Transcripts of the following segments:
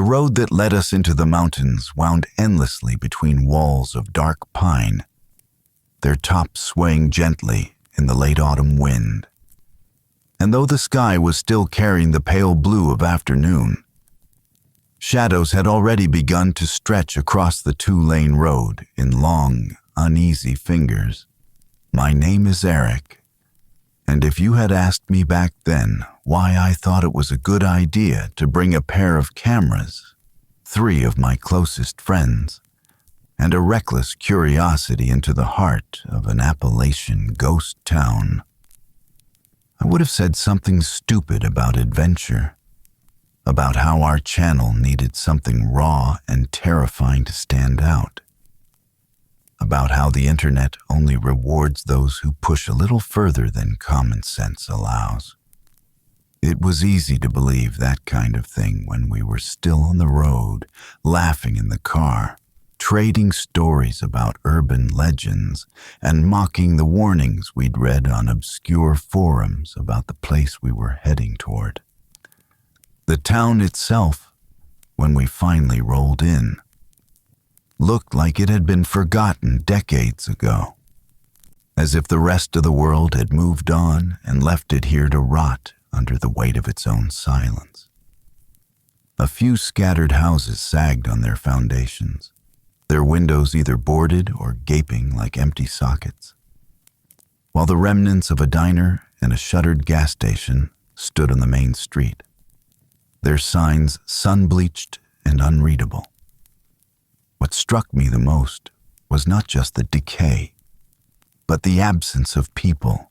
road that led us into the mountains wound endlessly between walls of dark pine, their tops swaying gently in the late autumn wind. And though the sky was still carrying the pale blue of afternoon, shadows had already begun to stretch across the two-lane road in long, uneasy fingers. My name is Eric, and if you had asked me back then why I thought it was a good idea to bring a pair of cameras, 3 of my closest friends, and a reckless curiosity into the heart of an Appalachian ghost town, I would have said something stupid about adventure, about how our channel needed something raw and terrifying to stand out, about how the internet only rewards those who push a little further than common sense allows. It was easy to believe that kind of thing when we were still on the road, laughing in the car, trading stories about urban legends and mocking the warnings we'd read on obscure forums about the place we were heading toward. The town itself, when we finally rolled in, looked like it had been forgotten decades ago, as if the rest of the world had moved on and left it here to rot under the weight of its own silence. A few scattered houses sagged on their foundations, their windows either boarded or gaping like empty sockets, while the remnants of a diner and a shuttered gas station stood on the main street, their signs sun-bleached and unreadable. What struck me the most was not just the decay, but the absence of people.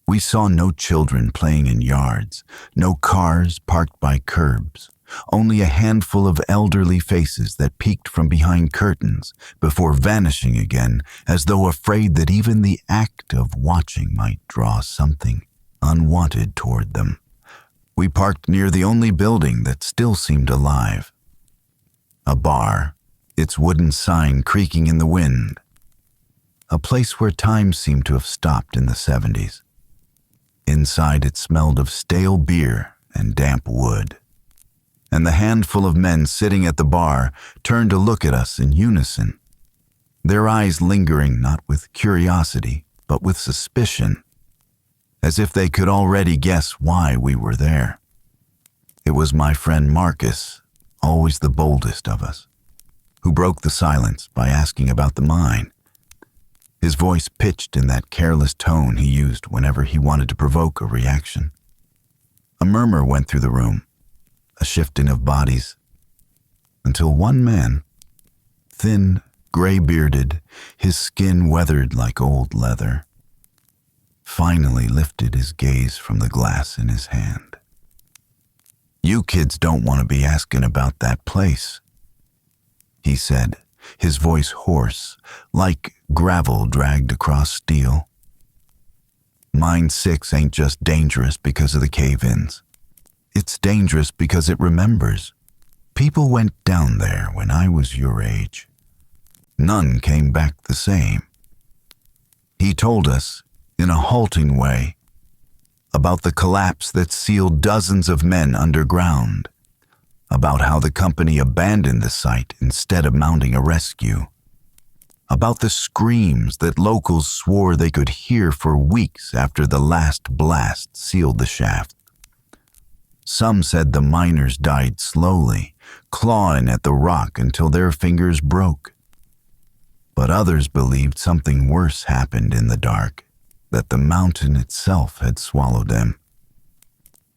We saw no children playing in yards, no cars parked by curbs, only a handful of elderly faces that peeked from behind curtains before vanishing again, as though afraid that even the act of watching might draw something unwanted toward them. We parked near the only building that still seemed alive. A bar, its wooden sign creaking in the wind. A place where time seemed to have stopped in the 70s. Inside it smelled of stale beer and damp wood. And the handful of men sitting at the bar turned to look at us in unison, their eyes lingering not with curiosity, but with suspicion, as if they could already guess why we were there. It was my friend Marcus, always the boldest of us, who broke the silence by asking about the mine, his voice pitched in that careless tone he used whenever he wanted to provoke a reaction. A murmur went through the room, a shifting of bodies, until one man, thin, gray-bearded, his skin weathered like old leather, finally lifted his gaze from the glass in his hand. "You kids don't want to be asking about that place," he said, his voice hoarse, like gravel dragged across steel. "Mine 6 ain't just dangerous because of the cave-ins. It's dangerous because it remembers. People went down there when I was your age. None came back the same." He told us, in a halting way, about the collapse that sealed dozens of men underground, about how the company abandoned the site instead of mounting a rescue, about the screams that locals swore they could hear for weeks after the last blast sealed the shaft. Some said the miners died slowly, clawing at the rock until their fingers broke. But others believed something worse happened in the dark, that the mountain itself had swallowed them.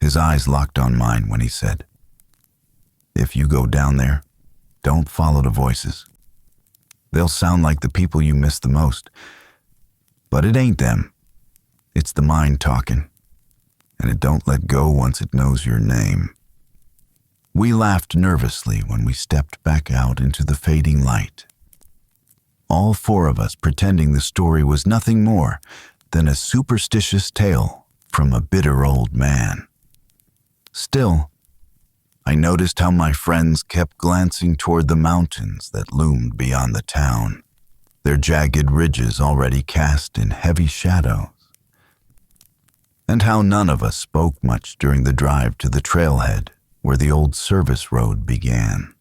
His eyes locked on mine when he said, "If you go down there, don't follow the voices. They'll sound like the people you miss the most. But it ain't them. It's the mind talking. And it don't let go once it knows your name." We laughed nervously when we stepped back out into the fading light, all 4 of us pretending the story was nothing more than a superstitious tale from a bitter old man. Still, I noticed how my friends kept glancing toward the mountains that loomed beyond the town, their jagged ridges already cast in heavy shadows, and how none of us spoke much during the drive to the trailhead where the old service road began.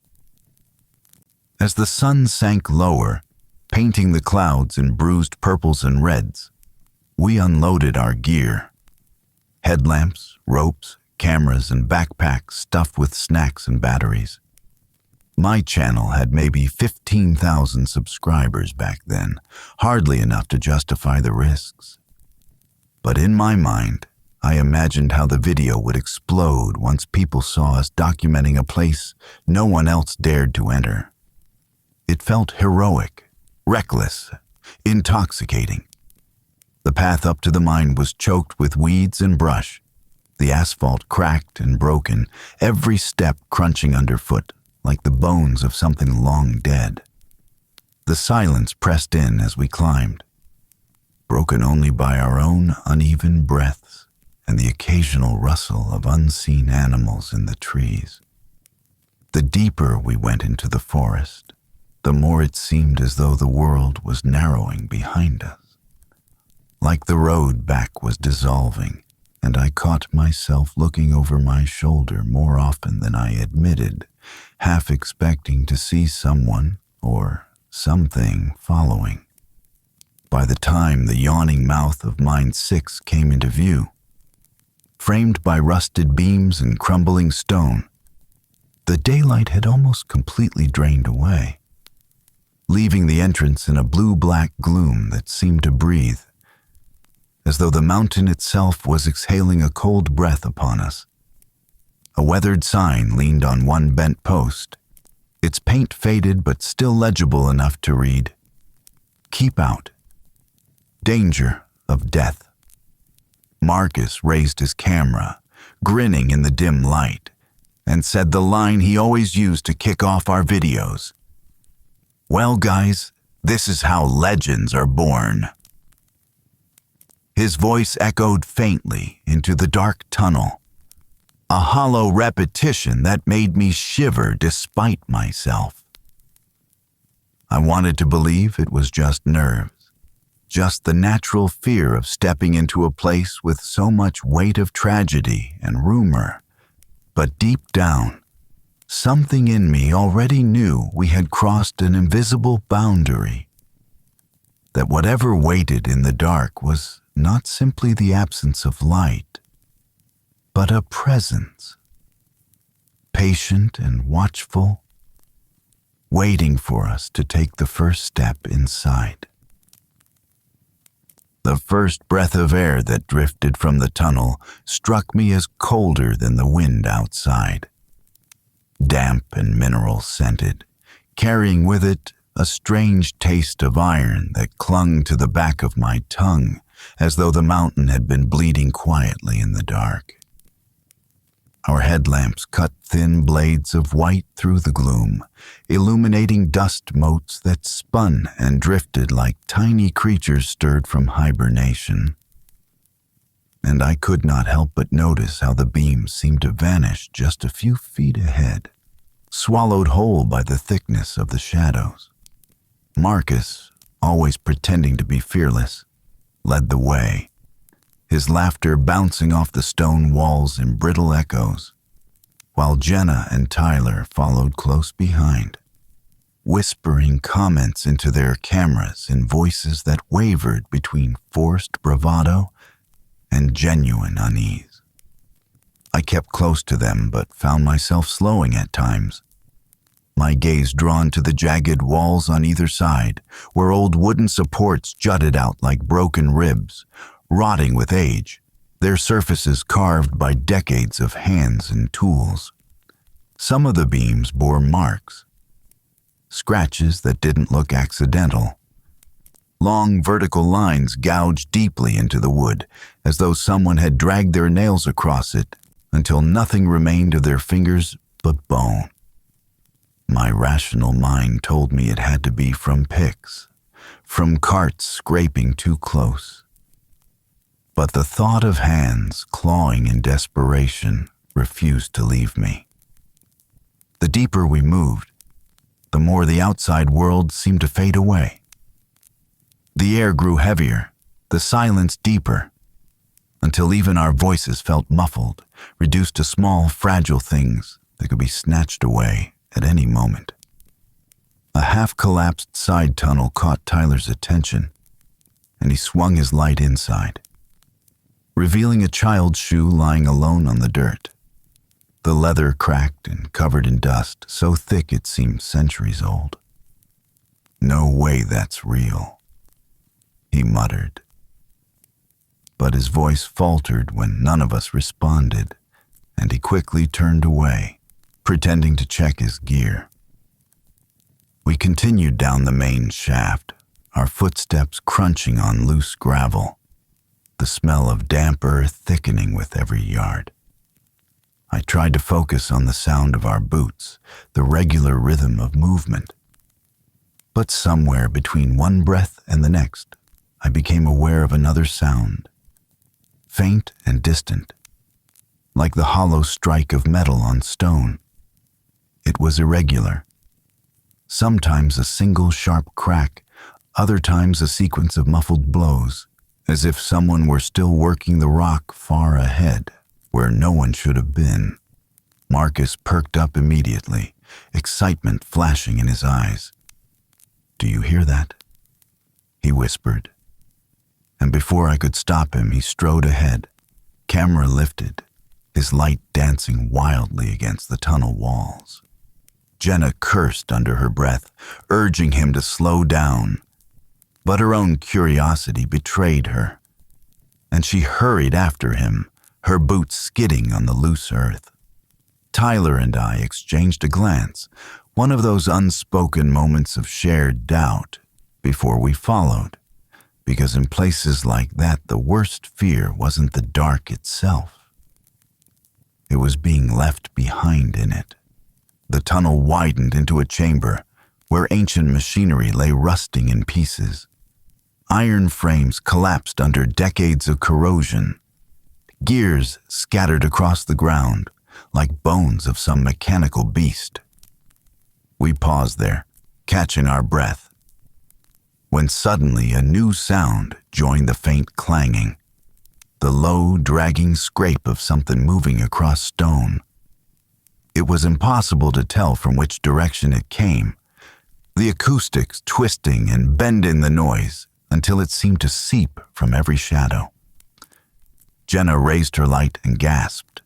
As the sun sank lower, painting the clouds in bruised purples and reds, we unloaded our gear. Headlamps, ropes, cameras, and backpacks stuffed with snacks and batteries. My channel had maybe 15,000 subscribers back then, hardly enough to justify the risks. But in my mind, I imagined how the video would explode once people saw us documenting a place no one else dared to enter. It felt heroic, reckless, intoxicating. The path up to the mine was choked with weeds and brush, the asphalt cracked and broken, every step crunching underfoot like the bones of something long dead. The silence pressed in as we climbed, broken only by our own uneven breaths and the occasional rustle of unseen animals in the trees. The deeper we went into the forest, the more it seemed as though the world was narrowing behind us. Like the road back was dissolving, and I caught myself looking over my shoulder more often than I admitted, half expecting to see someone or something following. By the time the yawning mouth of Mine 6 came into view, framed by rusted beams and crumbling stone, the daylight had almost completely drained away, leaving the entrance in a blue-black gloom that seemed to breathe, as though the mountain itself was exhaling a cold breath upon us. A weathered sign leaned on one bent post, its paint faded but still legible enough to read, "Keep out. Danger of death." Marcus raised his camera, grinning in the dim light, and said the line he always used to kick off our videos. "Well, guys, this is how legends are born." His voice echoed faintly into the dark tunnel, a hollow repetition that made me shiver despite myself. I wanted to believe it was just nerves, just the natural fear of stepping into a place with so much weight of tragedy and rumor. But deep down, something in me already knew we had crossed an invisible boundary, that whatever waited in the dark was not simply the absence of light, but a presence, patient and watchful, waiting for us to take the first step inside. The first breath of air that drifted from the tunnel struck me as colder than the wind outside, damp and mineral-scented, carrying with it a strange taste of iron that clung to the back of my tongue as though the mountain had been bleeding quietly in the dark. Our headlamps cut thin blades of white through the gloom, illuminating dust motes that spun and drifted like tiny creatures stirred from hibernation. And I could not help but notice how the beams seemed to vanish just a few feet ahead, swallowed whole by the thickness of the shadows. Marcus, always pretending to be fearless, led the way, his laughter bouncing off the stone walls in brittle echoes, while Jenna and Tyler followed close behind, whispering comments into their cameras in voices that wavered between forced bravado and genuine unease. I kept close to them but found myself slowing at times, my gaze drawn to the jagged walls on either side, where old wooden supports jutted out like broken ribs, rotting with age, their surfaces carved by decades of hands and tools. Some of the beams bore marks, scratches that didn't look accidental. Long vertical lines gouged deeply into the wood, as though someone had dragged their nails across it until nothing remained of their fingers but bone. My rational mind told me it had to be from picks, from carts scraping too close. But the thought of hands clawing in desperation refused to leave me. The deeper we moved, the more the outside world seemed to fade away. The air grew heavier, the silence deeper, until even our voices felt muffled, reduced to small, fragile things that could be snatched away at any moment. A half-collapsed side tunnel caught Tyler's attention, and he swung his light inside, revealing a child's shoe lying alone on the dirt. The leather cracked and covered in dust, so thick it seemed centuries old. "No way that's real," he muttered. But his voice faltered when none of us responded, and he quickly turned away, pretending to check his gear. We continued down the main shaft, our footsteps crunching on loose gravel, the smell of damp earth thickening with every yard. I tried to focus on the sound of our boots, the regular rhythm of movement. But somewhere between one breath and the next, I became aware of another sound, faint and distant, like the hollow strike of metal on stone. It was irregular. Sometimes a single sharp crack, other times a sequence of muffled blows, as if someone were still working the rock far ahead, where no one should have been. Marcus perked up immediately, excitement flashing in his eyes. "Do you hear that?" he whispered. And before I could stop him, he strode ahead, camera lifted, his light dancing wildly against the tunnel walls. Jenna cursed under her breath, urging him to slow down, but her own curiosity betrayed her, and she hurried after him, her boots skidding on the loose earth. Tyler and I exchanged a glance, one of those unspoken moments of shared doubt, before we followed, because in places like that the worst fear wasn't the dark itself. It was being left behind in it. The tunnel widened into a chamber where ancient machinery lay rusting in pieces. Iron frames collapsed under decades of corrosion. Gears scattered across the ground like bones of some mechanical beast. We paused there, catching our breath, when suddenly a new sound joined the faint clanging, the low, dragging scrape of something moving across stone. It was impossible to tell from which direction it came, the acoustics twisting and bending the noise until it seemed to seep from every shadow. Jenna raised her light and gasped.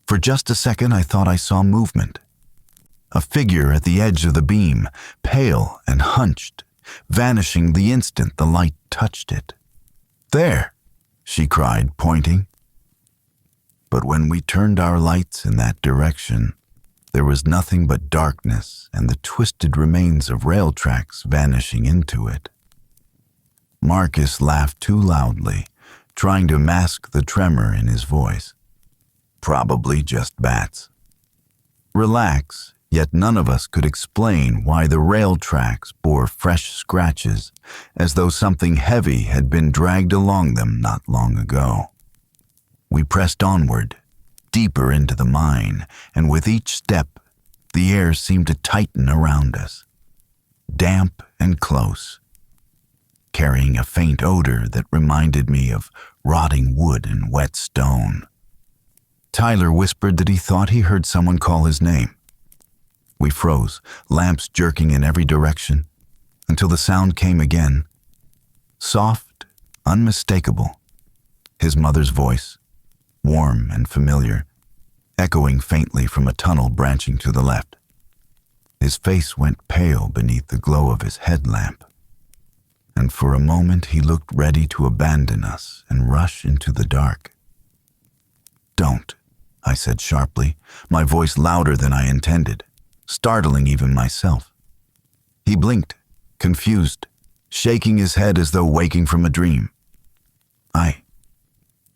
For just a second I thought I saw movement. A figure at the edge of the beam, pale and hunched, vanishing the instant the light touched it. "There!" she cried, pointing. But when we turned our lights in that direction, there was nothing but darkness and the twisted remains of rail tracks vanishing into it. Marcus laughed too loudly, trying to mask the tremor in his voice. "Probably just bats." Relax, yet none of us could explain why the rail tracks bore fresh scratches, as though something heavy had been dragged along them not long ago. We pressed onward, deeper into the mine, and with each step, the air seemed to tighten around us, damp and close, carrying a faint odor that reminded me of rotting wood and wet stone. Tyler whispered that he thought he heard someone call his name. We froze, lamps jerking in every direction, until the sound came again. Soft, unmistakable. His mother's voice, warm and familiar, echoing faintly from a tunnel branching to the left. His face went pale beneath the glow of his headlamp, and for a moment he looked ready to abandon us and rush into the dark. "Don't," I said sharply, my voice louder than I intended, startling even myself. He blinked, confused, shaking his head as though waking from a dream.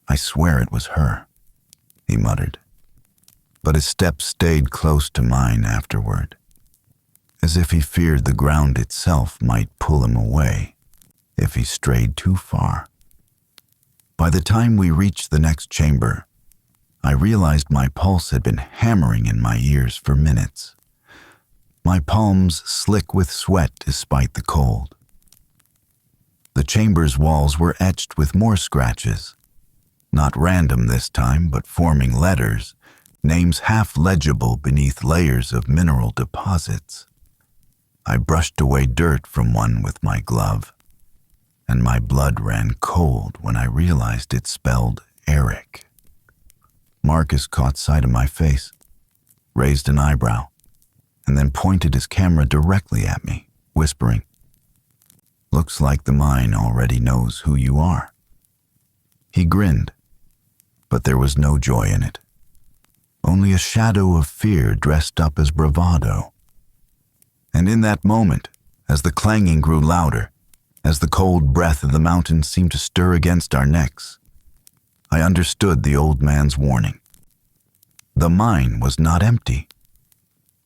I swear it was her," he muttered. But his steps stayed close to mine afterward, as if he feared the ground itself might pull him away if he strayed too far. By the time we reached the next chamber, I realized my pulse had been hammering in my ears for minutes, my palms slick with sweat despite the cold. The chamber's walls were etched with more scratches, Not random this time, but forming letters, names half legible beneath layers of mineral deposits. I brushed away dirt from one with my glove, and my blood ran cold when I realized it spelled Eric. Marcus caught sight of my face, raised an eyebrow, and then pointed his camera directly at me, whispering, "Looks like the mine already knows who you are." He grinned, but there was no joy in it. Only a shadow of fear dressed up as bravado. And in that moment, as the clanging grew louder, as the cold breath of the mountain seemed to stir against our necks, I understood the old man's warning. The mine was not empty.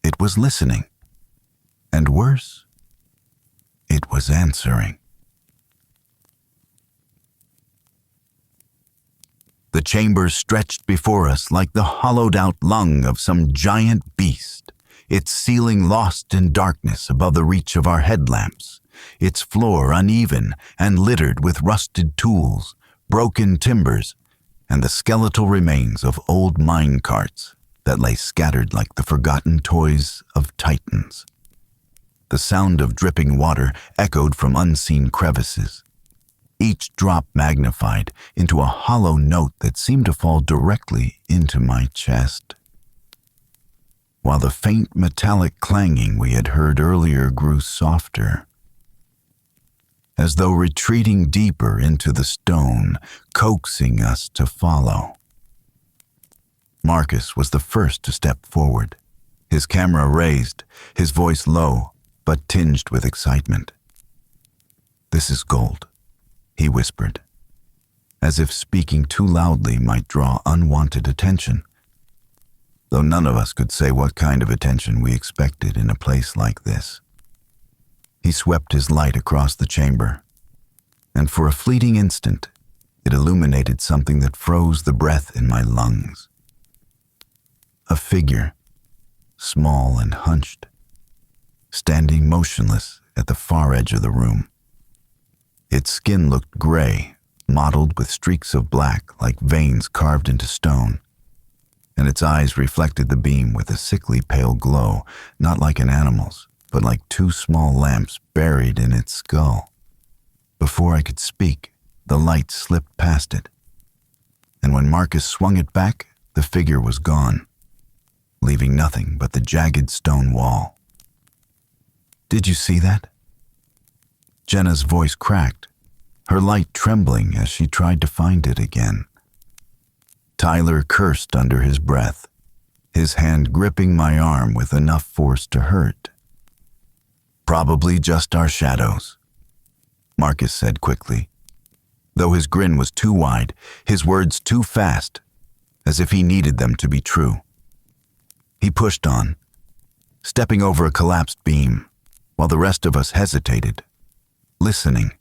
It was listening. And worse, it was answering. The chamber stretched before us like the hollowed-out lung of some giant beast, its ceiling lost in darkness above the reach of our headlamps, its floor uneven and littered with rusted tools, broken timbers, and the skeletal remains of old mine carts that lay scattered like the forgotten toys of titans. The sound of dripping water echoed from unseen crevices, each drop magnified into a hollow note that seemed to fall directly into my chest. While the faint metallic clanging we had heard earlier grew softer, as though retreating deeper into the stone, coaxing us to follow. Marcus was the first to step forward, his camera raised, his voice low but tinged with excitement. "This is gold," he whispered, as if speaking too loudly might draw unwanted attention, though none of us could say what kind of attention we expected in a place like this. He swept his light across the chamber, and for a fleeting instant, it illuminated something that froze the breath in my lungs. A figure, small and hunched, standing motionless at the far edge of the room. Its skin looked gray, mottled with streaks of black like veins carved into stone, and its eyes reflected the beam with a sickly pale glow, not like an animal's, but like two small lamps buried in its skull. Before I could speak, the light slipped past it, and when Marcus swung it back, the figure was gone, leaving nothing but the jagged stone wall. "Did you see that?" Jenna's voice cracked, her light trembling as she tried to find it again. Tyler cursed under his breath, his hand gripping my arm with enough force to hurt. "Probably just our shadows," Marcus said quickly, though his grin was too wide, his words too fast, as if he needed them to be true. He pushed on, stepping over a collapsed beam, while the rest of us hesitated, listening.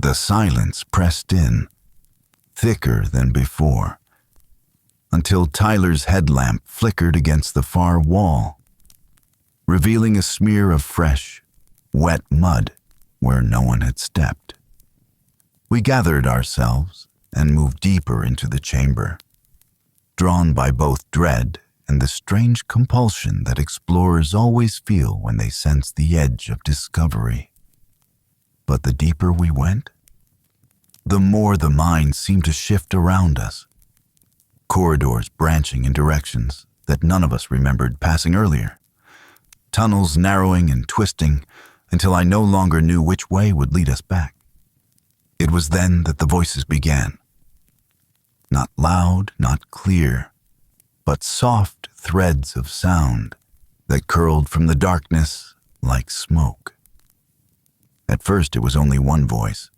The silence pressed in, thicker than before, until Tyler's headlamp flickered against the far wall, revealing a smear of fresh, wet mud where no one had stepped. We gathered ourselves and moved deeper into the chamber, drawn by both dread and the strange compulsion that explorers always feel when they sense the edge of discovery. But the deeper we went, the more the mind seemed to shift around us, corridors branching in directions that none of us remembered passing earlier, tunnels narrowing and twisting until I no longer knew which way would lead us back. It was then that the voices began. Not loud, not clear, but soft threads of sound that curled from the darkness like smoke. At first, it was only one voice,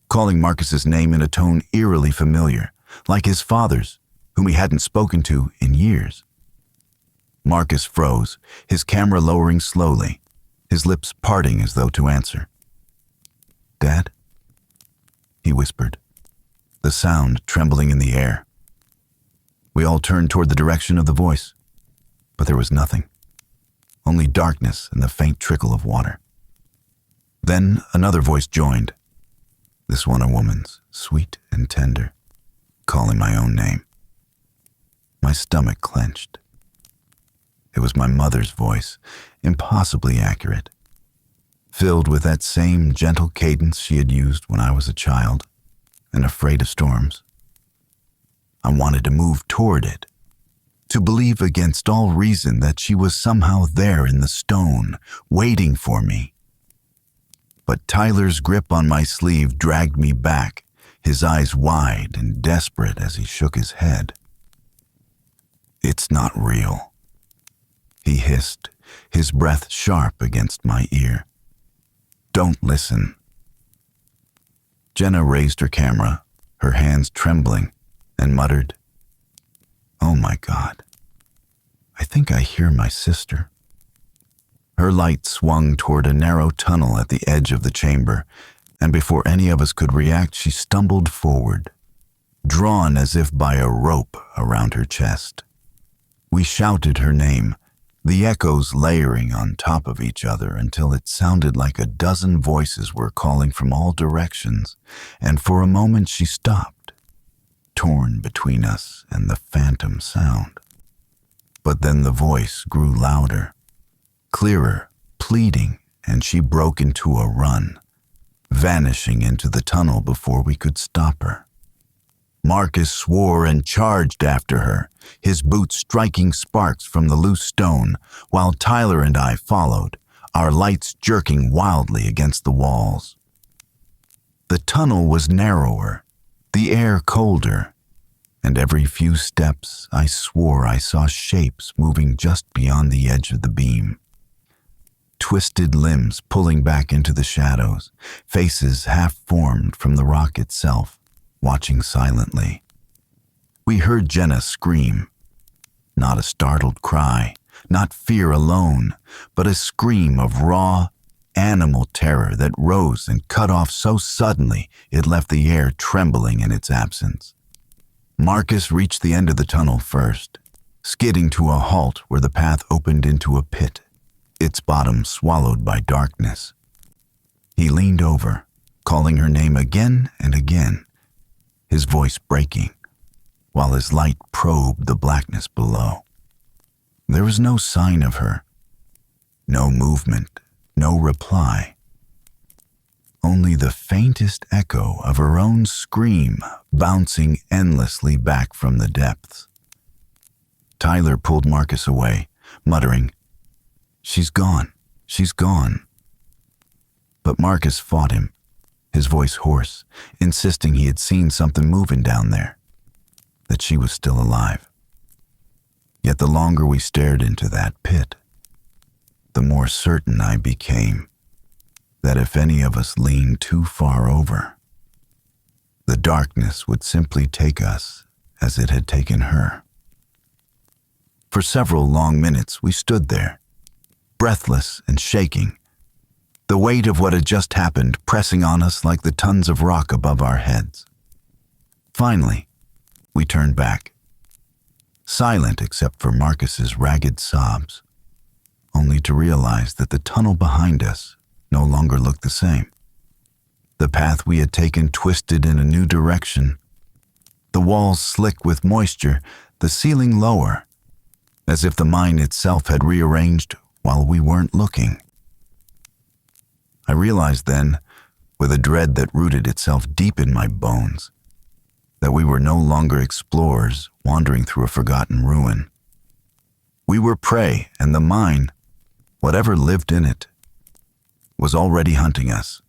calling Marcus's name in a tone eerily familiar, like his father's, whom he hadn't spoken to in years. Marcus froze, his camera lowering slowly, his lips parting as though to answer. "Dad?" he whispered, the sound trembling in the air. We all turned toward the direction of the voice, but there was nothing, only darkness and the faint trickle of water. Then another voice joined, this one a woman's, sweet and tender, calling calling my own name. My stomach clenched. It was my mother's voice, impossibly accurate, filled with that same gentle cadence she had used when I was a child and afraid of storms. I wanted to move toward it, to believe against all reason that she was somehow there in the stone, waiting for me. But Tyler's grip on my sleeve dragged me back, his eyes wide and desperate as he shook his head. "It's not real," he hissed, his breath sharp against my ear. "Don't listen." Jenna raised her camera, her hands trembling, and muttered, "Oh my God, I think I hear my sister." Her light swung toward a narrow tunnel at the edge of the chamber, and before any of us could react, she stumbled forward, drawn as if by a rope around her chest. We shouted her name, the echoes layering on top of each other until it sounded like a dozen voices were calling from all directions, and for a moment she stopped, torn between us and the phantom sound. But then the voice grew louder, clearer, pleading, and she broke into a run, vanishing into the tunnel before we could stop her. Marcus swore and charged after her, his boots striking sparks from the loose stone, while Tyler and I followed, our lights jerking wildly against the walls. The tunnel was narrower, the air colder, and every few steps I swore I saw shapes moving just beyond the edge of the beam. Twisted limbs pulling back into the shadows, faces half-formed from the rock itself, watching silently. We heard Jenna scream. Not a startled cry, not fear alone, but a scream of raw, animal terror that rose and cut off so suddenly it left the air trembling in its absence. Marcus reached the end of the tunnel first, skidding to a halt where the path opened into a pit, its bottom swallowed by darkness. He leaned over, calling her name again and again, his voice breaking, while his light probed the blackness below. There was no sign of her, no movement, no reply. Only the faintest echo of her own scream bouncing endlessly back from the depths. Tyler pulled Marcus away, muttering, "She's gone, she's gone." But Marcus fought him, his voice hoarse, insisting he had seen something moving down there, that she was still alive. Yet the longer we stared into that pit, the more certain I became that if any of us leaned too far over, the darkness would simply take us as it had taken her. For several long minutes we stood there, breathless and shaking, the weight of what had just happened pressing on us like the tons of rock above our heads. Finally, we turned back, silent except for Marcus's ragged sobs, only to realize that the tunnel behind us no longer looked the same. The path we had taken twisted in a new direction, the walls slick with moisture, the ceiling lower, as if the mine itself had rearranged while we weren't looking. I realized then, with a dread that rooted itself deep in my bones, that we were no longer explorers wandering through a forgotten ruin. We were prey, and the mine, whatever lived in it, was already hunting us.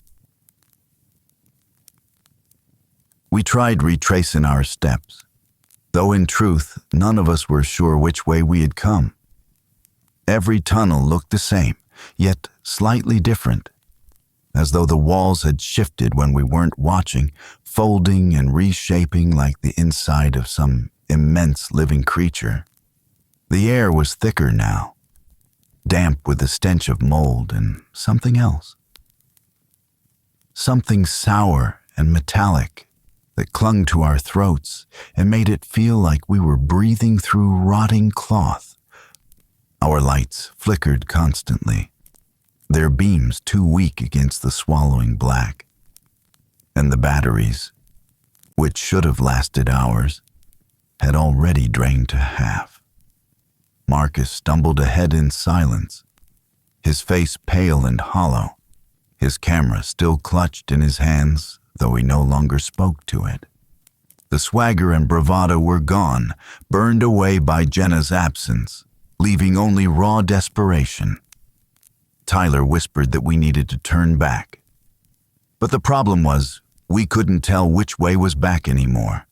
We tried retracing our steps, though in truth none of us were sure which way we had come. Every tunnel looked the same, yet slightly different, as though the walls had shifted when we weren't watching, folding and reshaping like the inside of some immense living creature. The air was thicker now, damp with the stench of mold and something else. Something sour and metallic that clung to our throats and made it feel like we were breathing through rotting cloth. Our lights flickered constantly, their beams too weak against the swallowing black. And the batteries, which should have lasted hours, had already drained to half. Marcus stumbled ahead in silence, his face pale and hollow, his camera still clutched in his hands, though he no longer spoke to it. The swagger and bravado were gone, burned away by Jenna's absence, leaving only raw desperation. Tyler whispered that we needed to turn back. But the problem was, we couldn't tell which way was back anymore.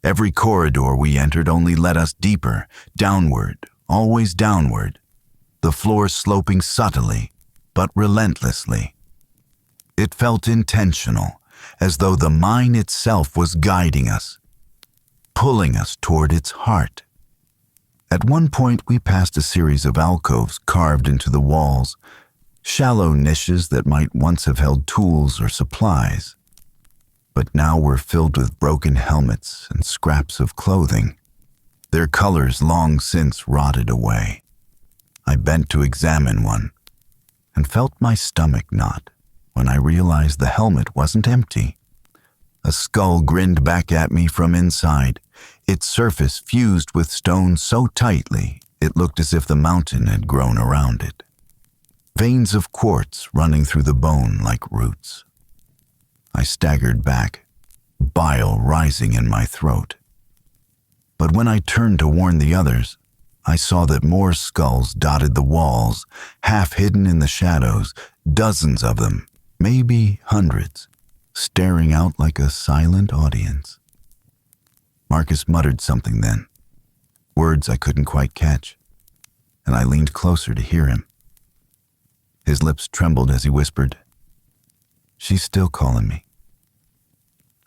Every corridor we entered only led us deeper, downward, always downward, the floor sloping subtly, but relentlessly. It felt intentional, as though the mine itself was guiding us, pulling us toward its heart. At one point, we passed a series of alcoves carved into the walls, shallow niches that might once have held tools or supplies, but now were filled with broken helmets and scraps of clothing, their colors long since rotted away. I bent to examine one and felt my stomach knot when I realized the helmet wasn't empty. A skull grinned back at me from inside, its surface fused with stone so tightly it looked as if the mountain had grown around it. Veins of quartz running through the bone like roots. I staggered back, bile rising in my throat. But when I turned to warn the others, I saw that more skulls dotted the walls, half hidden in the shadows, dozens of them, maybe hundreds, staring out like a silent audience. Marcus muttered something then, words I couldn't quite catch, and I leaned closer to hear him. His lips trembled as he whispered, "She's still calling me."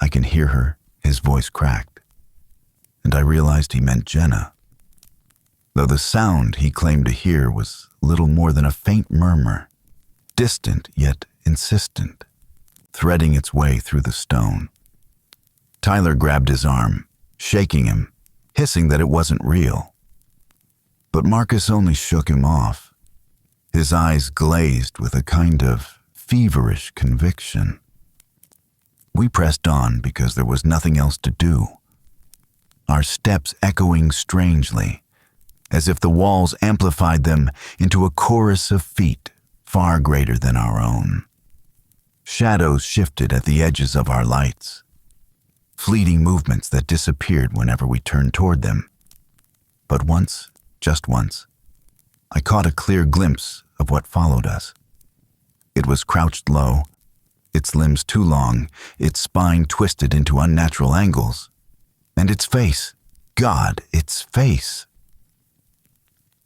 I can hear her, his voice cracked, and I realized he meant Jenna, though the sound he claimed to hear was little more than a faint murmur, distant yet insistent, threading its way through the stone. Tyler grabbed his arm, shaking him, hissing that it wasn't real. But Marcus only shook him off, his eyes glazed with a kind of feverish conviction. We pressed on because there was nothing else to do, our steps echoing strangely, as if the walls amplified them into a chorus of feet far greater than our own. Shadows shifted at the edges of our lights, fleeting movements that disappeared whenever we turned toward them. But once, just once, I caught a clear glimpse of what followed us. It was crouched low, its limbs too long, its spine twisted into unnatural angles, and its face, God, its face,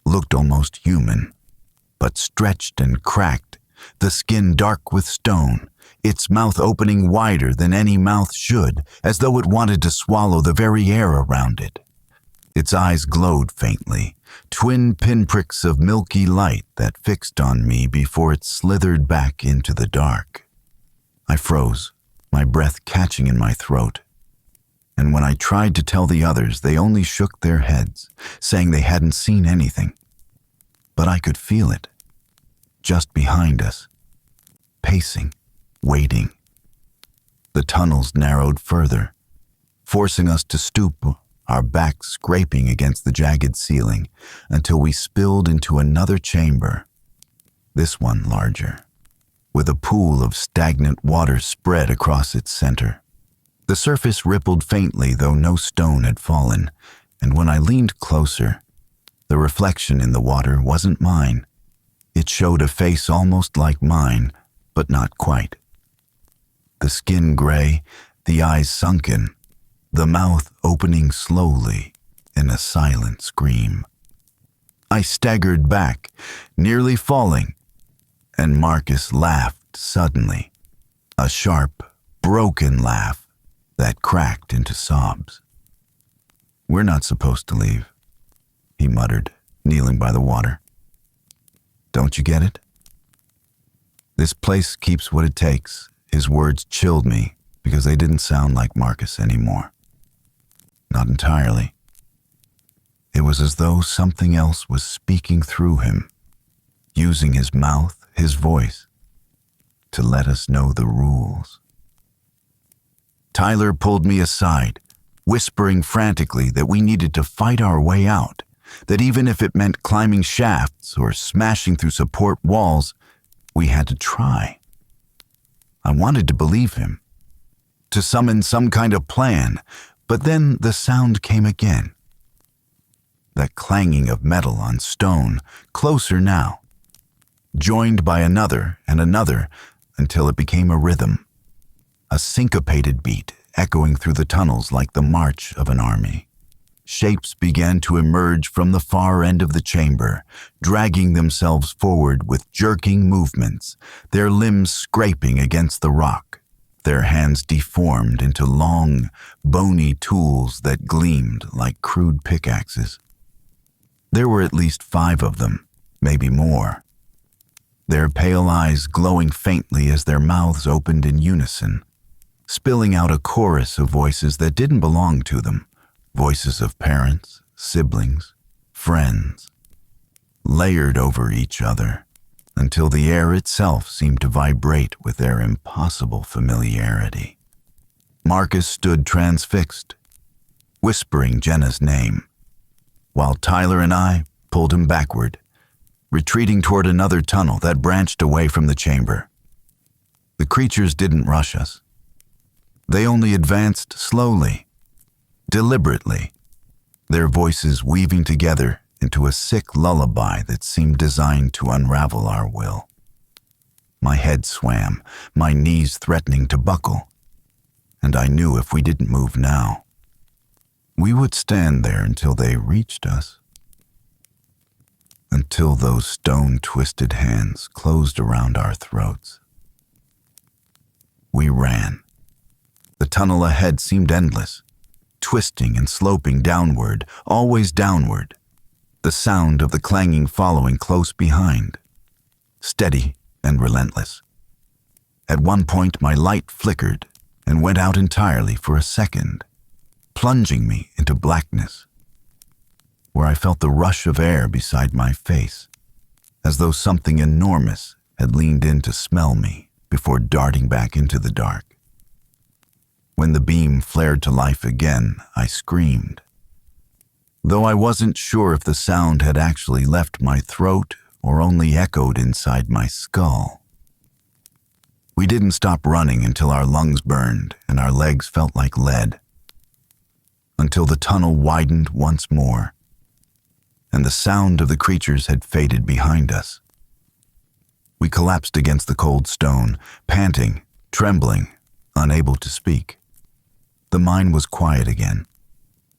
looked almost human, but stretched and cracked, the skin dark with stone, its mouth opening wider than any mouth should, as though it wanted to swallow the very air around it. Its eyes glowed faintly, twin pinpricks of milky light that fixed on me before it slithered back into the dark. I froze, my breath catching in my throat. And when I tried to tell the others, they only shook their heads, saying they hadn't seen anything. But I could feel it, just behind us, pacing, waiting. The tunnels narrowed further, forcing us to stoop, our backs scraping against the jagged ceiling, until we spilled into another chamber, this one larger, with a pool of stagnant water spread across its center. The surface rippled faintly, though no stone had fallen, and when I leaned closer, the reflection in the water wasn't mine. It showed a face almost like mine, but not quite. The skin gray, the eyes sunken, the mouth opening slowly in a silent scream. I staggered back, nearly falling, and Marcus laughed suddenly, a sharp, broken laugh that cracked into sobs. "We're not supposed to leave," he muttered, kneeling by the water. "Don't you get it? This place keeps what it takes." His words chilled me because they didn't sound like Marcus anymore. Not entirely. It was as though something else was speaking through him, using his mouth, his voice, to let us know the rules. Tyler pulled me aside, whispering frantically that we needed to fight our way out, that even if it meant climbing shafts or smashing through support walls, we had to try. I wanted to believe him, to summon some kind of plan, but then the sound came again. That clanging of metal on stone, closer now, joined by another and another until it became a rhythm, a syncopated beat echoing through the tunnels like the march of an army. Shapes began to emerge from the far end of the chamber, dragging themselves forward with jerking movements, their limbs scraping against the rock, their hands deformed into long, bony tools that gleamed like crude pickaxes. There were at least 5 of them, maybe more, their pale eyes glowing faintly as their mouths opened in unison, spilling out a chorus of voices that didn't belong to them, voices of parents, siblings, friends, layered over each other until the air itself seemed to vibrate with their impossible familiarity. Marcus stood transfixed, whispering Jenna's name, while Tyler and I pulled him backward, retreating toward another tunnel that branched away from the chamber. The creatures didn't rush us. They only advanced slowly, deliberately, their voices weaving together into a sick lullaby that seemed designed to unravel our will. My head swam, my knees threatening to buckle, and I knew if we didn't move now, we would stand there until they reached us, until those stone-twisted hands closed around our throats. We ran. The tunnel ahead seemed endless, twisting and sloping downward, always downward, the sound of the clanging following close behind, steady and relentless. At one point, my light flickered and went out entirely for a second, plunging me into blackness, where I felt the rush of air beside my face, as though something enormous had leaned in to smell me before darting back into the dark. When the beam flared to life again, I screamed, though I wasn't sure if the sound had actually left my throat or only echoed inside my skull. We didn't stop running until our lungs burned and our legs felt like lead, until the tunnel widened once more, and the sound of the creatures had faded behind us. We collapsed against the cold stone, panting, trembling, unable to speak. The mine was quiet again,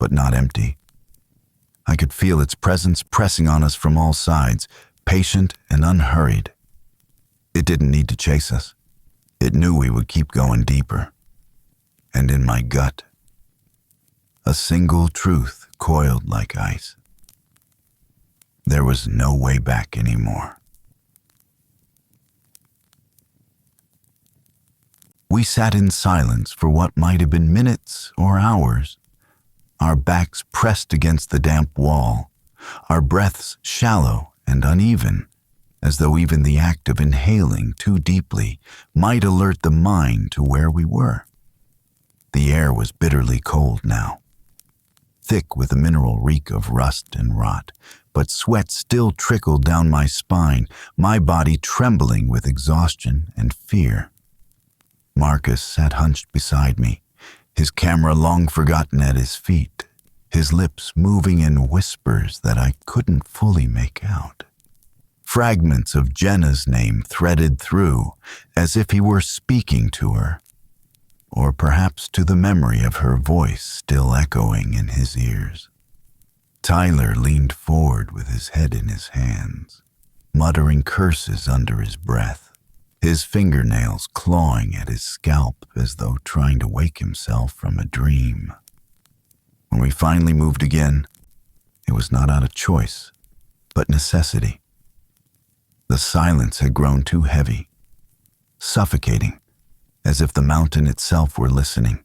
but not empty. I could feel its presence pressing on us from all sides, patient and unhurried. It didn't need to chase us. It knew we would keep going deeper. And in my gut, a single truth coiled like ice. There was no way back anymore. We sat in silence for what might have been minutes or hours, our backs pressed against the damp wall, our breaths shallow and uneven, as though even the act of inhaling too deeply might alert the mind to where we were. The air was bitterly cold now, thick with a mineral reek of rust and rot, but sweat still trickled down my spine, my body trembling with exhaustion and fear. Marcus sat hunched beside me, his camera long forgotten at his feet, his lips moving in whispers that I couldn't fully make out. Fragments of Jenna's name threaded through, as if he were speaking to her, or perhaps to the memory of her voice still echoing in his ears. Tyler leaned forward with his head in his hands, muttering curses under his breath, his fingernails clawing at his scalp as though trying to wake himself from a dream. When we finally moved again, it was not out of choice, but necessity. The silence had grown too heavy, suffocating, as if the mountain itself were listening,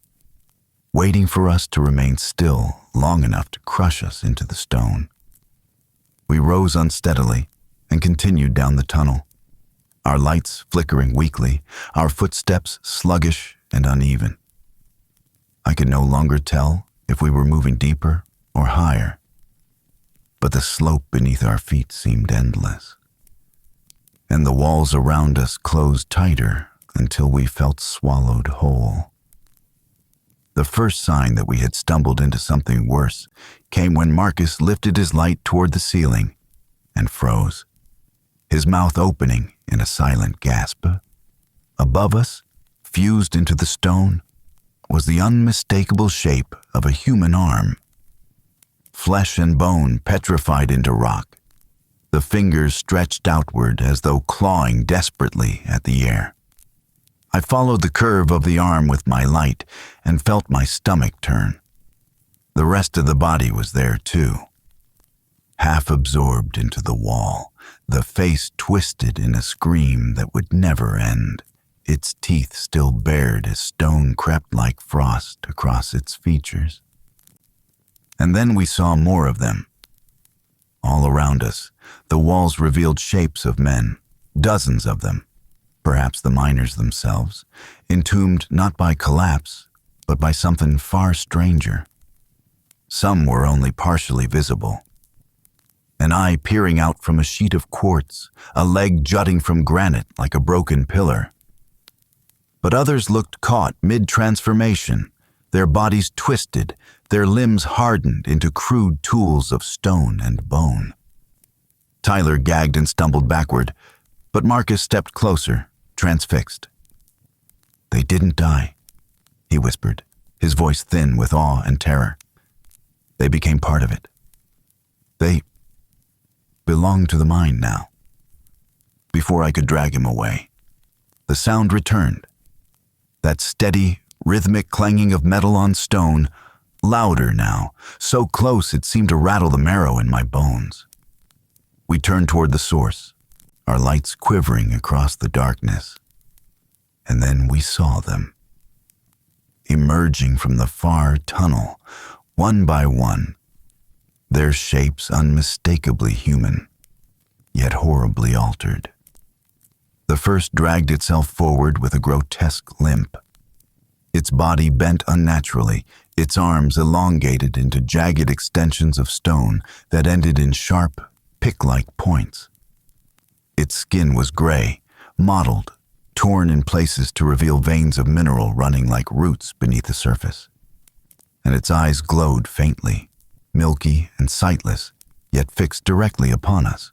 waiting for us to remain still long enough to crush us into the stone. We rose unsteadily and continued down the tunnel, our lights flickering weakly, our footsteps sluggish and uneven. I could no longer tell if we were moving deeper or higher. But the slope beneath our feet seemed endless, and the walls around us closed tighter until we felt swallowed whole. The first sign that we had stumbled into something worse came when Marcus lifted his light toward the ceiling and froze, his mouth opening in a silent gasp. Above us, fused into the stone, was the unmistakable shape of a human arm. Flesh and bone petrified into rock, the fingers stretched outward as though clawing desperately at the air. I followed the curve of the arm with my light and felt my stomach turn. The rest of the body was there too, half absorbed into the wall, the face twisted in a scream that would never end, its teeth still bared as stone crept like frost across its features. And then we saw more of them. All around us, the walls revealed shapes of men, dozens of them, perhaps the miners themselves, entombed not by collapse, but by something far stranger. Some were only partially visible. An eye peering out from a sheet of quartz, a leg jutting from granite like a broken pillar. But others looked caught mid-transformation, their bodies twisted, their limbs hardened into crude tools of stone and bone. Tyler gagged and stumbled backward, but Marcus stepped closer, transfixed. "They didn't die," he whispered, his voice thin with awe and terror. "They became part of it. They belong to the mine now." Before I could drag him away, the sound returned. That steady, rhythmic clanging of metal on stone, louder now, so close it seemed to rattle the marrow in my bones. We turned toward the source, our lights quivering across the darkness. And then we saw them, emerging from the far tunnel, one by one, their shapes unmistakably human, yet horribly altered. The first dragged itself forward with a grotesque limp. Its body bent unnaturally, its arms elongated into jagged extensions of stone that ended in sharp, pick-like points. Its skin was gray, mottled, torn in places to reveal veins of mineral running like roots beneath the surface. And its eyes glowed faintly, milky and sightless, yet fixed directly upon us.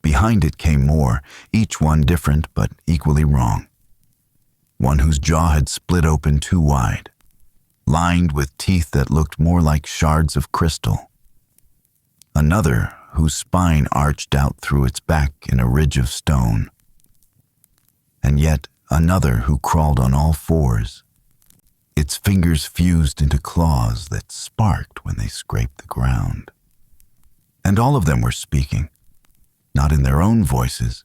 Behind it came more, each one different but equally wrong. One whose jaw had split open too wide, lined with teeth that looked more like shards of crystal. Another whose spine arched out through its back in a ridge of stone. And yet another who crawled on all fours, its fingers fused into claws that sparked when they scraped the ground. And all of them were speaking, not in their own voices,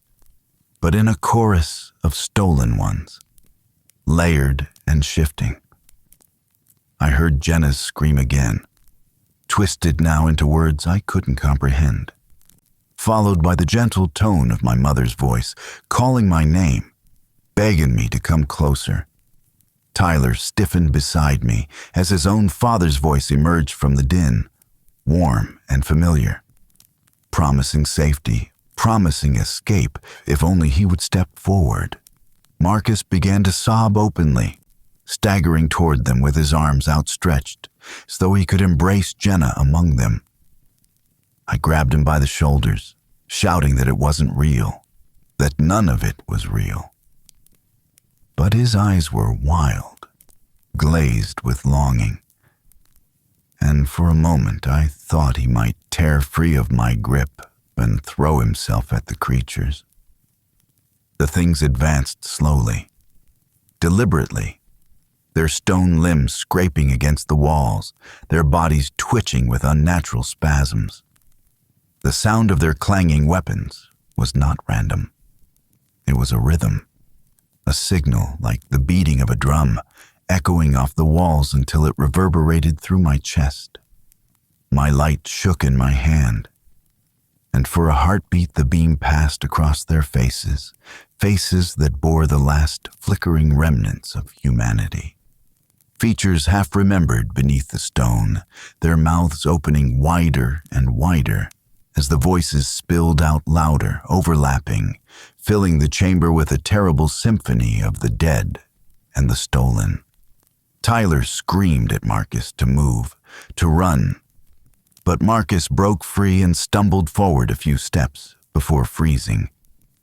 but in a chorus of stolen ones, layered and shifting. I heard Jenna's scream again, twisted now into words I couldn't comprehend, followed by the gentle tone of my mother's voice, calling my name, begging me to come closer. Tyler stiffened beside me as his own father's voice emerged from the din, warm and familiar, promising safety, promising escape if only he would step forward. Marcus began to sob openly, staggering toward them with his arms outstretched, as though he could embrace Jenna among them. I grabbed him by the shoulders, shouting that it wasn't real, that none of it was real. But his eyes were wild, glazed with longing, and for a moment I thought he might tear free of my grip and throw himself at the creatures. The things advanced slowly, deliberately, their stone limbs scraping against the walls, their bodies twitching with unnatural spasms. The sound of their clanging weapons was not random. It was a rhythm, a signal like the beating of a drum, echoing off the walls until it reverberated through my chest. My light shook in my hand, and for a heartbeat the beam passed across their faces, faces that bore the last flickering remnants of humanity. features half remembered beneath the stone, their mouths opening wider and wider as the voices spilled out louder, overlapping, filling the chamber with a terrible symphony of the dead and the stolen. Tyler screamed at Marcus to move, to run, but Marcus broke free and stumbled forward a few steps before freezing,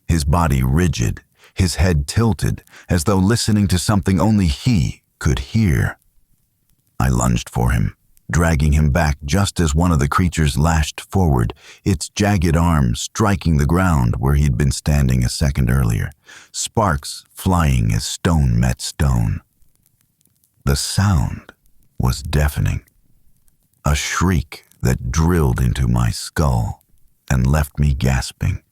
his body rigid, his head tilted, as though listening to something only he could hear. I lunged for him, dragging him back just as one of the creatures lashed forward, its jagged arms striking the ground where he'd been standing a second earlier, sparks flying as stone met stone. The sound was deafening, a shriek that drilled into my skull and left me gasping.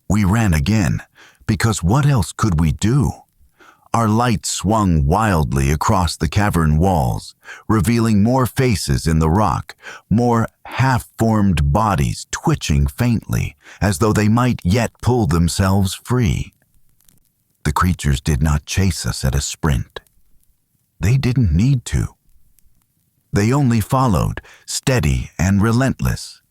We ran again, because what else could we do? Our light swung wildly across the cavern walls, revealing more faces in the rock, more half-formed bodies twitching faintly, as though they might yet pull themselves free. The creatures did not chase us at a sprint. They didn't need to. They only followed, steady and relentless,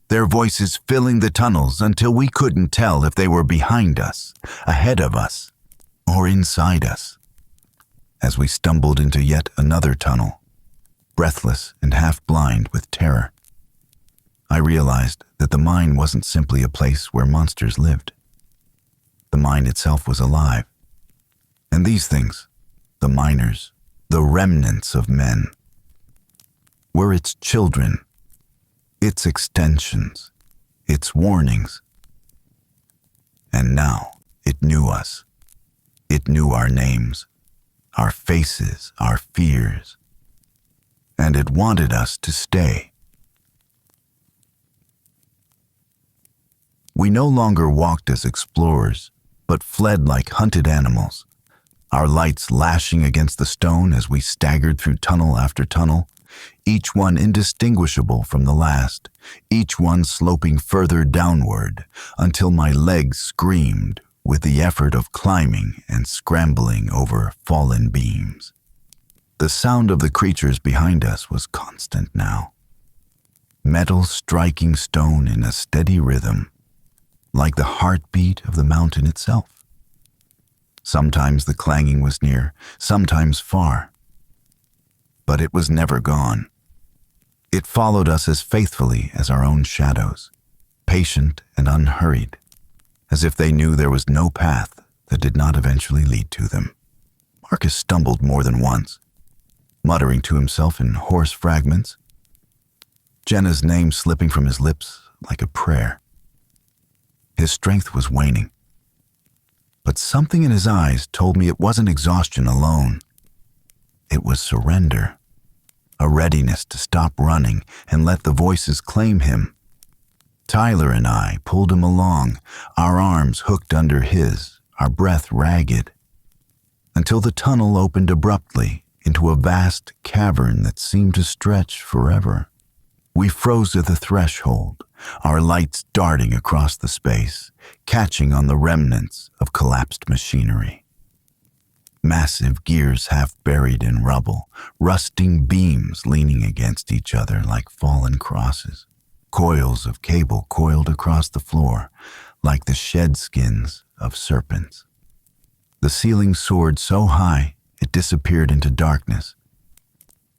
their voices filling the tunnels until we couldn't tell if they were behind us, ahead of us, or inside us. As we stumbled into yet another tunnel, breathless and half-blind with terror, I realized that the mine wasn't simply a place where monsters lived. The mine itself was alive. And these things, the miners, the remnants of men, were its children, its extensions, its warnings. And now it knew us. It knew our names, our faces, our fears, and it wanted us to stay. We no longer walked as explorers, but fled like hunted animals, our lights lashing against the stone as we staggered through tunnel after tunnel, each one indistinguishable from the last, each one sloping further downward until my legs screamed with the effort of climbing and scrambling over fallen beams. The sound of the creatures behind us was constant now, metal striking stone in a steady rhythm, like the heartbeat of the mountain itself. Sometimes the clanging was near, sometimes far, but it was never gone. It followed us as faithfully as our own shadows, patient and unhurried, as if they knew there was no path that did not eventually lead to them. Marcus stumbled more than once, muttering to himself in hoarse fragments, Jenna's name slipping from his lips like a prayer. His strength was waning, but something in his eyes told me it wasn't exhaustion alone. It was surrender, a readiness to stop running and let the voices claim him. Tyler and I pulled him along, our arms hooked under his, our breath ragged, until the tunnel opened abruptly into a vast cavern that seemed to stretch forever. We froze at the threshold, our lights darting across the space, catching on the remnants of collapsed machinery. Massive gears half buried in rubble, rusting beams leaning against each other like fallen crosses. Coils of cable coiled across the floor like the shed skins of serpents. The ceiling soared so high it disappeared into darkness,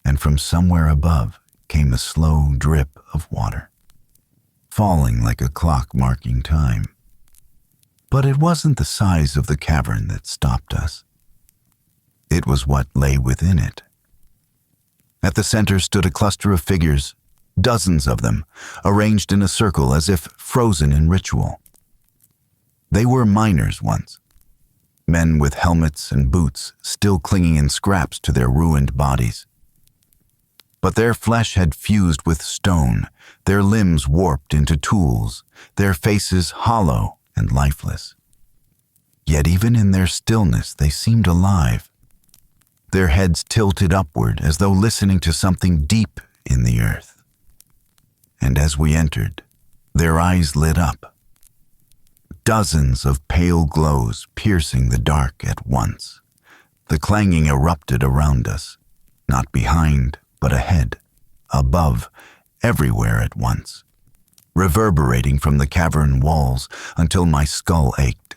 and from somewhere above came a slow drip of water, falling like a clock marking time. But it wasn't the size of the cavern that stopped us. It was what lay within it. At the center stood a cluster of figures, dozens of them, arranged in a circle as if frozen in ritual. They were miners once, men with helmets and boots still clinging in scraps to their ruined bodies. But their flesh had fused with stone, their limbs warped into tools, their faces hollow and lifeless. Yet even in their stillness they seemed alive, their heads tilted upward as though listening to something deep in the earth. And as we entered, their eyes lit up, dozens of pale glows piercing the dark at once. The clanging erupted around us, not behind, but ahead, above, everywhere at once, reverberating from the cavern walls until my skull ached.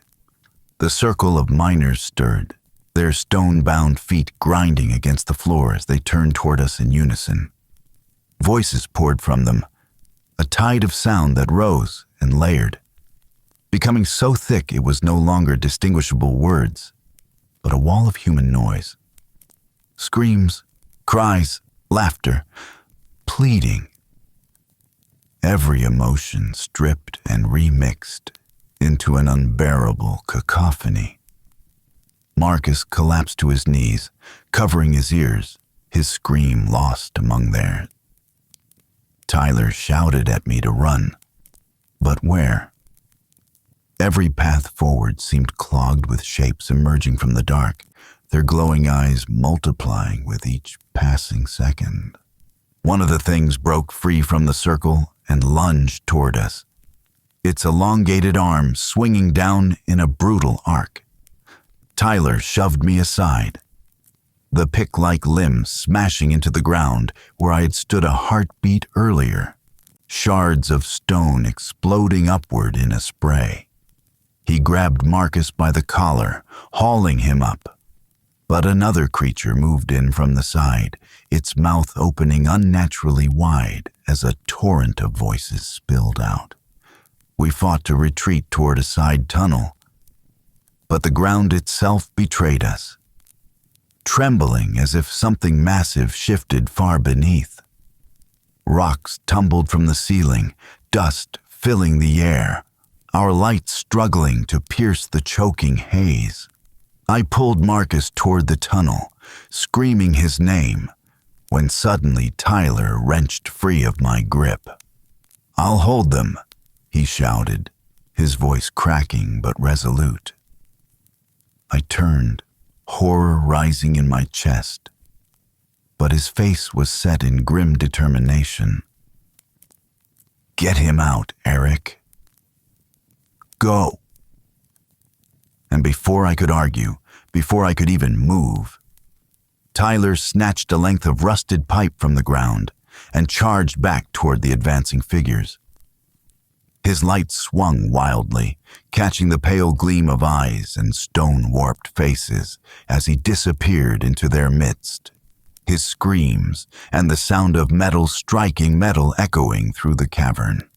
The circle of miners stirred, their stone-bound feet grinding against the floor as they turned toward us in unison. Voices poured from them, a tide of sound that rose and layered, becoming so thick it was no longer distinguishable words, but a wall of human noise. Screams, cries, laughter, pleading. Every emotion stripped and remixed into an unbearable cacophony. Marcus collapsed to his knees, covering his ears, his scream lost among theirs. Tyler shouted at me to run, but where? Every path forward seemed clogged with shapes emerging from the dark, their glowing eyes multiplying with each passing second. One of the things broke free from the circle and lunged toward us, its elongated arm swinging down in a brutal arc. Tyler shoved me aside, the pick-like limb smashing into the ground where I had stood a heartbeat earlier, shards of stone exploding upward in a spray. He grabbed Marcus by the collar, hauling him up. But another creature moved in from the side, its mouth opening unnaturally wide as a torrent of voices spilled out. We fought to retreat toward a side tunnel, but the ground itself betrayed us, trembling as if something massive shifted far beneath. Rocks tumbled from the ceiling, dust filling the air, our light struggling to pierce the choking haze. I pulled Marcus toward the tunnel, screaming his name, when suddenly Tyler wrenched free of my grip. "I'll hold them," he shouted, his voice cracking but resolute. I turned, horror rising in my chest, but his face was set in grim determination. "Get him out, Eric. Go." And before I could argue, before I could even move, Tyler snatched a length of rusted pipe from the ground and charged back toward the advancing figures. His light swung wildly, catching the pale gleam of eyes and stone-warped faces as he disappeared into their midst, his screams and the sound of metal striking metal echoing through the cavern.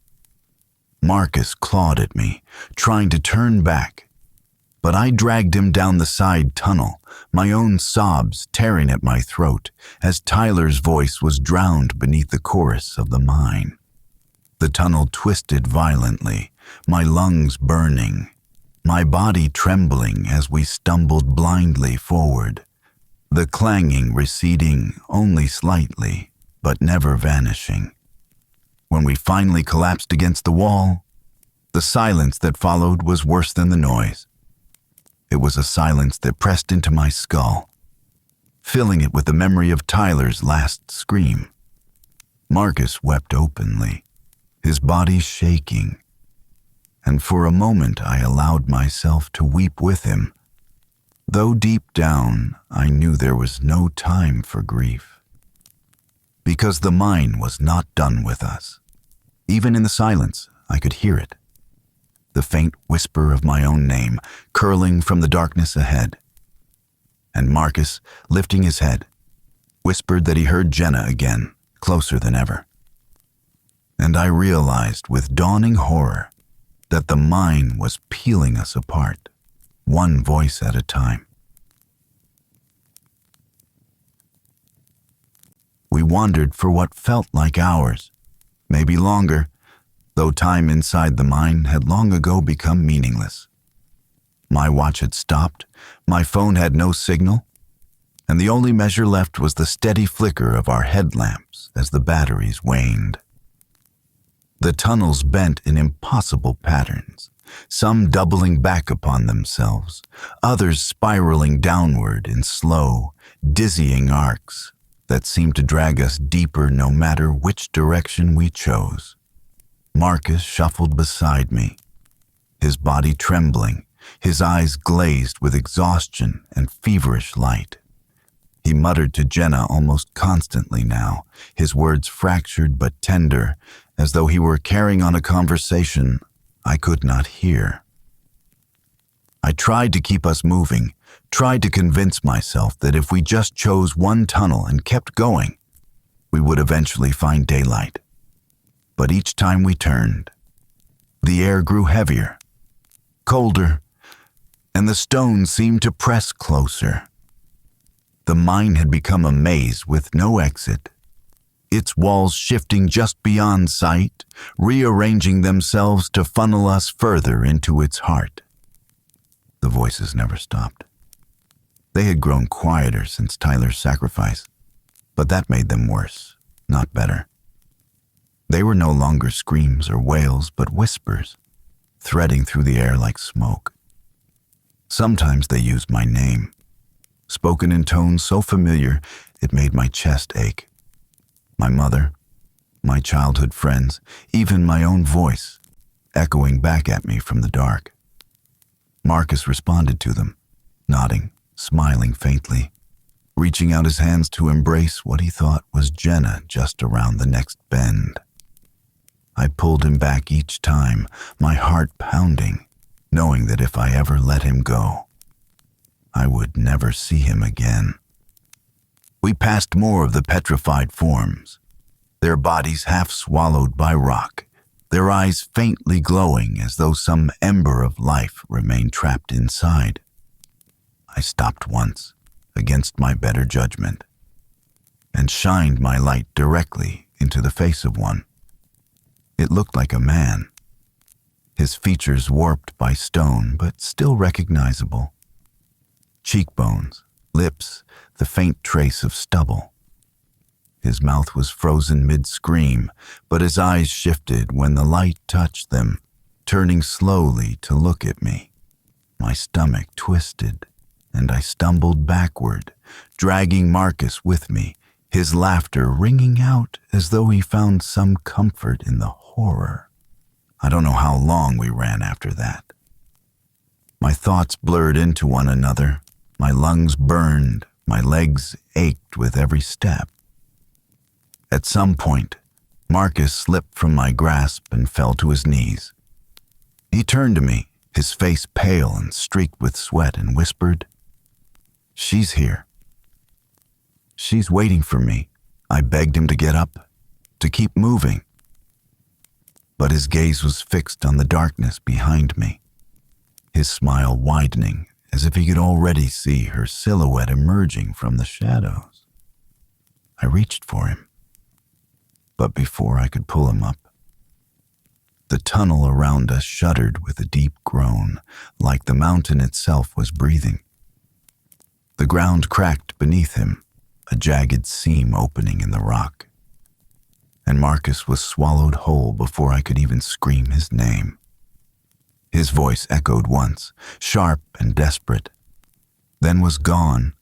Marcus clawed at me, trying to turn back, but I dragged him down the side tunnel, my own sobs tearing at my throat as Tyler's voice was drowned beneath the chorus of the mine. The tunnel twisted violently, my lungs burning, my body trembling as we stumbled blindly forward, the clanging receding only slightly, but never vanishing. When we finally collapsed against the wall, the silence that followed was worse than the noise. It was a silence that pressed into my skull, filling it with the memory of Tyler's last scream. Marcus wept openly, his body shaking, and for a moment I allowed myself to weep with him, though deep down I knew there was no time for grief. Because the mine was not done with us. Even in the silence, I could hear it. The faint whisper of my own name curling from the darkness ahead. And Marcus, lifting his head, whispered that he heard Jenna again, closer than ever. And I realized with dawning horror that the mine was peeling us apart, one voice at a time. We wandered for what felt like hours, maybe longer, though time inside the mine had long ago become meaningless. My watch had stopped, my phone had no signal, and the only measure left was the steady flicker of our headlamps as the batteries waned. The tunnels bent in impossible patterns, some doubling back upon themselves, others spiraling downward in slow, dizzying arcs that seemed to drag us deeper no matter which direction we chose. Marcus shuffled beside me, his body trembling, his eyes glazed with exhaustion and feverish light. He muttered to Jenna almost constantly now, his words fractured but tender, as though he were carrying on a conversation I could not hear. I tried to keep us moving, tried to convince myself that if we just chose one tunnel and kept going, we would eventually find daylight. But each time we turned, the air grew heavier, colder, and the stones seemed to press closer. The mine had become a maze with no exit, its walls shifting just beyond sight, rearranging themselves to funnel us further into its heart. The voices never stopped. They had grown quieter since Tyler's sacrifice, but that made them worse, not better. They were no longer screams or wails, but whispers, threading through the air like smoke. Sometimes they used my name, spoken in tones so familiar it made my chest ache. My mother, my childhood friends, even my own voice, echoing back at me from the dark. Marcus responded to them, nodding, smiling faintly, reaching out his hands to embrace what he thought was Jenna just around the next bend. I pulled him back each time, my heart pounding, knowing that if I ever let him go, I would never see him again. We passed more of the petrified forms, their bodies half swallowed by rock, their eyes faintly glowing as though some ember of life remained trapped inside. I stopped once, against my better judgment, and shined my light directly into the face of one. It looked like a man, his features warped by stone but still recognizable. Cheekbones, lips, the faint trace of stubble. His mouth was frozen mid-scream, but his eyes shifted when the light touched them, turning slowly to look at me. My stomach twisted, and I stumbled backward, dragging Marcus with me, his laughter ringing out as though he found some comfort in the horror. I don't know how long we ran after that. My thoughts blurred into one another, my lungs burned, my legs ached with every step. At some point, Marcus slipped from my grasp and fell to his knees. He turned to me, his face pale and streaked with sweat, and whispered, "She's here. She's waiting for me." I begged him to get up, to keep moving. But his gaze was fixed on the darkness behind me, his smile widening as if he could already see her silhouette emerging from the shadows. I reached for him, but before I could pull him up, the tunnel around us shuddered with a deep groan, like the mountain itself was breathing. The ground cracked beneath him, a jagged seam opening in the rock, and Marcus was swallowed whole before I could even scream his name. His voice echoed once, sharp and desperate, then was gone,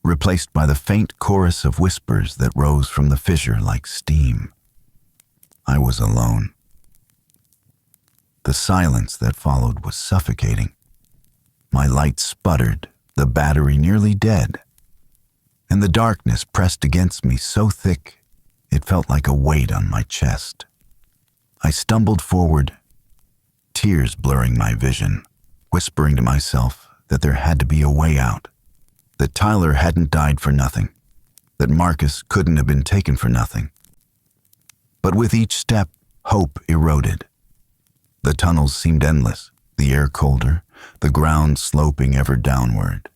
replaced by the faint chorus of whispers that rose from the fissure like steam. I was alone. The silence that followed was suffocating. My light sputtered, the battery nearly dead, and the darkness pressed against me so thick it felt like a weight on my chest. I stumbled forward, tears blurring my vision, whispering to myself that there had to be a way out, that Tyler hadn't died for nothing, that Marcus couldn't have been taken for nothing. But with each step, hope eroded. The tunnels seemed endless, the air colder, the ground sloping ever downward.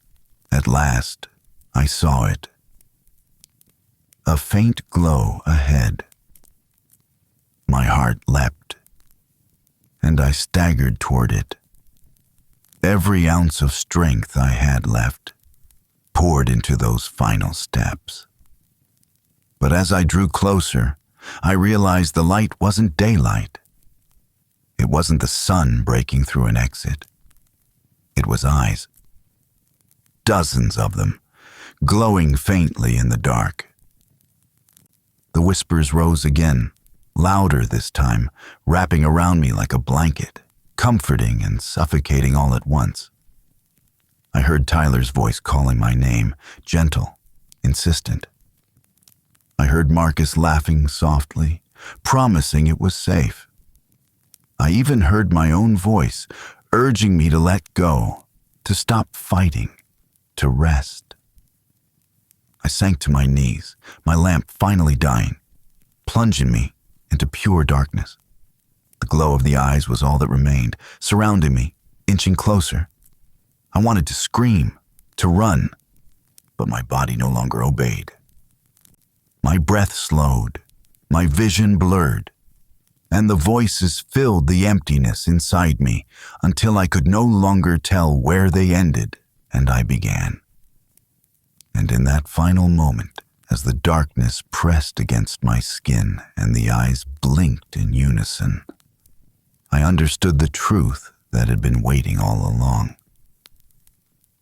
At last, I saw it. A faint glow ahead. My heart leapt, and I staggered toward it. Every ounce of strength I had left poured into those final steps. But as I drew closer, I realized the light wasn't daylight. It wasn't the sun breaking through an exit. It was eyes. Dozens of them, glowing faintly in the dark. The whispers rose again, louder this time, wrapping around me like a blanket, comforting and suffocating all at once. I heard Tyler's voice calling my name, gentle, insistent. I heard Marcus laughing softly, promising it was safe. I even heard my own voice urging me to let go, to stop fighting, to rest. I sank to my knees, my lamp finally dying, plunging me into pure darkness. The glow of the eyes was all that remained, surrounding me, inching closer. I wanted to scream, to run, but my body no longer obeyed. My breath slowed, my vision blurred, and the voices filled the emptiness inside me until I could no longer tell where they ended and I began. And in that final moment, as the darkness pressed against my skin and the eyes blinked in unison, I understood the truth that had been waiting all along.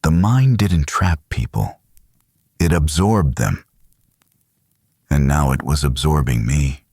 The mind didn't trap people. It absorbed them. And now it was absorbing me.